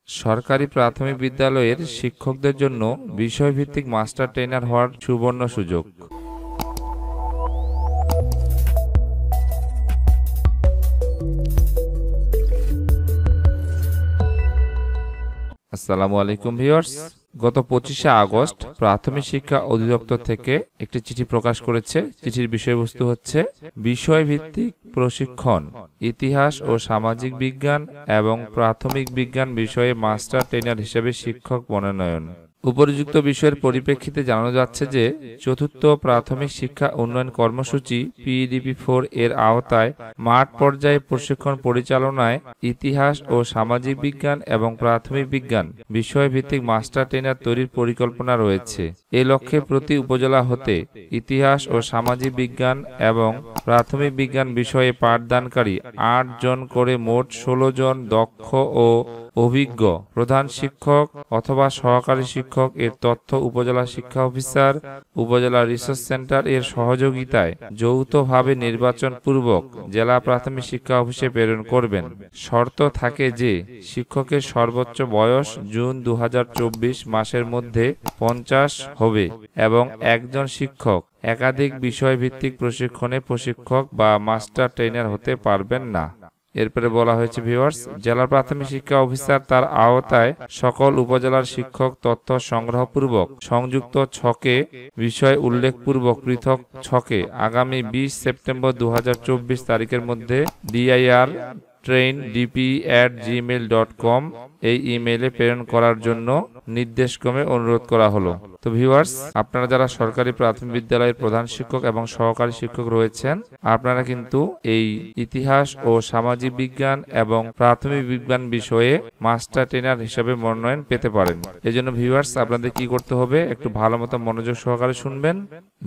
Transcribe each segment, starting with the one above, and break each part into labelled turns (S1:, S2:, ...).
S1: সরকারি প্রাথমিক বিদ্যালয়ের শিক্ষকদের জন্য বিষয়ভিত্তিক মাস্টার ট্রেনার হওয়ার সুবর্ণ সুযোগ। আসসালামু আলাইকুম ভিউয়ার্স, গত 25শে আগস্ট প্রাথমিক শিক্ষা অধিদপ্তর থেকে একটি চিঠি প্রকাশ করেছে। চিঠির বিষয়বস্তু হচ্ছে বিষয়ভিত্তিক প্রশিক্ষণ, ইতিহাস ও সামাজিক বিজ্ঞান এবং প্রাথমিক বিজ্ঞান বিষয়ে মাস্টার ট্রেনার হিসেবে শিক্ষক মনোনয়ন। উপরিযুক্ত বিষয়ের পরিপ্রেক্ষিতে জানানো যাচ্ছে যে চতুর্থ প্রাথমিক শিক্ষা উন্নয়ন কর্মসূচি PEDP4 এর আওতায় মাঠ পর্যায়ে প্রশিক্ষণ পরিচালনায় ইতিহাস ও সামাজিক বিজ্ঞান এবং প্রাথমিক বিজ্ঞান বিষয়ভিত্তিক মাস্টার ট্রেনার তৈরির পরিকল্পনা রয়েছে। এ লক্ষ্যে প্রতি উপজেলা হতে ইতিহাস ও সামাজিক বিজ্ঞান এবং প্রাথমিক বিজ্ঞান বিষয়ে পাঠদানকারী 8 জন করে মোট 16 জন দক্ষ ও অভিজ্ঞ প্রধান শিক্ষক অথবা সহকারী শিক্ষক এর তথ্য উপজেলা শিক্ষা অফিসার, উপজেলা রিসোর্স সেন্টার এর সহযোগিতায় যৌথভাবে নির্বাচন পূর্বক জেলা প্রাথমিক শিক্ষা অফিসে প্রেরণ করবেন। শর্ত থাকে যে শিক্ষকের সর্বোচ্চ বয়স জুন 2024 মাসের মধ্যে 50 হবে এবং একজন শিক্ষক একাধিক বিষয়ভিত্তিক প্রশিক্ষণে প্রশিক্ষক বা মাস্টার ট্রেনার হতে পারবেন না। এরপরে বলা হয়েছে ভিউয়ার্স, জেলা প্রাথমিক শিক্ষা অফিসার তার আওতায় সকল উপজেলার শিক্ষক তথ্য সংগ্রহপূর্বক সংযুক্ত ছকে বিষয় উল্লেখপূর্বক পৃথক ছকে আগামী 20 সেপ্টেম্বর 2024 তারিখের মধ্যে dirtraindp@gmail.com এই ইমেইলে প্রেরণ করার জন্য নির্দেশক্রমে অনুরোধ করা হলো। তো ভিউয়ার্স, আপনারা যারা সরকারি প্রাথমিক বিদ্যালয়ের প্রধান শিক্ষক এবং সহকারী শিক্ষক রয়েছেন, আপনারা কিন্তু এই ইতিহাস ও সামাজিক বিজ্ঞান এবং প্রাথমিক বিজ্ঞান বিষয়ে মাস্টার ট্রেনার হিসেবে মনোনয়ন পেতে পারেন। এজন্য ভিউয়ার্স, আপনাদের কি করতে হবে একটু ভালো মতো মনোযোগ সহকারে শুনবেন।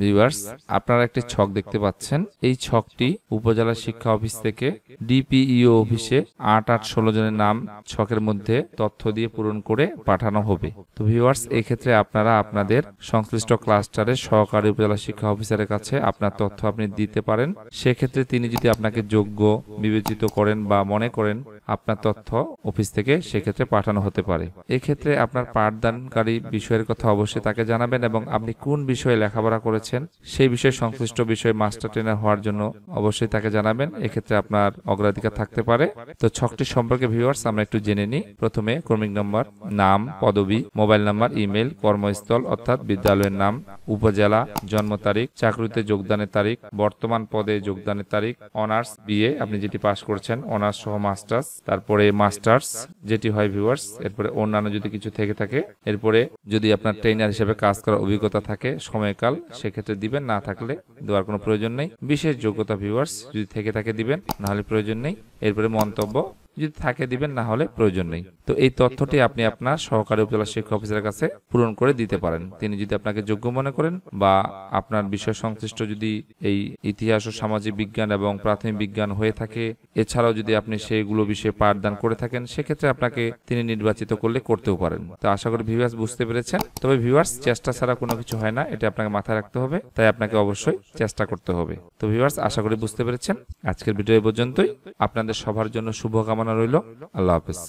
S1: ভিউয়ার্স, আপনারা একটি ছক দেখতে পাচ্ছেন। এই ছকটি উপজেলা শিক্ষা অফিস থেকে DPEO অফিসে 8-16 জনের নাম ছকের মধ্যে তথ্য দিয়ে পূরণ করে পাঠানো হবে। তো ভিউয়ার্স, এই ক্ষেত্রে আপনারা আপনাদের সংশ্লিষ্ট ক্লাস্টারের সহকারী উপজেলা শিক্ষা অফিসারের কাছে আপনার তথ্য আপনি দিতে পারেন। সেক্ষেত্রে তিনি যদি আপনাকে যোগ্য বিবেচিত করেন বা মনে করেন আপনার তথ্য অফিস থেকে সেক্ষেত্রে পাঠানো হতে পারে। এক্ষেত্রে আপনার পাঠদানকারী বিষয়ের কথা অবশ্যই তাকে জানাবেন এবং আপনি কোন বিষয়ে লেখাপড়া করেছেন সেই বিষয়ে সংশ্লিষ্ট বিষয়ে মাস্টার ট্রেনার হওয়ার জন্য অবশ্যই তাকে জানাবেন। এক্ষেত্রে আপনার অগ্রাধিকার থাকতে পারে। তো ছকটি সম্পর্কে ভিউয়ার্স আমরা একটু জেনে নিই। প্রথমে ক্রমিক নম্বর, নাম, পদবি, মোবাইল নাম্বার, ইমেল, কর্মস্থল অর্থাৎ বিদ্যালয়ের নাম, উপজেলা, জন্ম তারিখ, চাকরিতে যোগদানের তারিখ, বর্তমান পদে যোগদানের তারিখ, অনার্স BA আপনি যেটি পাস করছেন, অনার্স সহ মাস্টার্স, তারপরে মাস্টার্স যেটি হয় ভিউয়ার্স, এরপরে অন্যান্য যদি কিছু থেকে থাকে, এরপরে যদি আপনার ট্রেনার হিসেবে কাজ করার অভিজ্ঞতা থাকে সময়কাল সেক্ষেত্রে দিবেন, না থাকলে দেওয়ার কোনো প্রয়োজন নেই। বিশেষ যোগ্যতা ভিউয়ার্স যদি থেকে থাকে দিবেন, না হলে প্রয়োজন নেই। এরপরে মন্তব্য যদি থাকে দিবেন, না হলে প্রয়োজন নেই। তো এই তথ্যটি আপনি আপনার সহকারী উপজেলা শিক্ষা অফিসারের কাছে পূরণ করে দিতে পারেন। তিনি যদি আপনাকে যোগ্য মনে করেন বা আপনার বিষয় সংশ্লিষ্ট যদি এই ইতিহাস ও সামাজিক বিজ্ঞান এবং প্রাথমিক বিজ্ঞান হয়ে থাকে, এছাড়াও যদি আপনি সেইগুলো বিষয়ে পাঠদান করে থাকেন, সেক্ষেত্রে আপনাকে তিনি নির্বাচিত করলে করতেও পারেন। তো আশা করি ভিউয়ার্স বুঝতে পেরেছেন। তবে ভিউয়ার্স, চেষ্টা ছাড়া কোনো কিছু হয় না, এটা আপনাকে মাথায় রাখতে হবে। তাই আপনাকে অবশ্যই চেষ্টা করতে হবে। তো ভিউয়ার্স, আশা করি বুঝতে পেরেছেন। আজকের ভিডিও এই পর্যন্তই। আপনাদের সবার জন্য শুভকামনা রইল। আল্লাহ হাফেজ।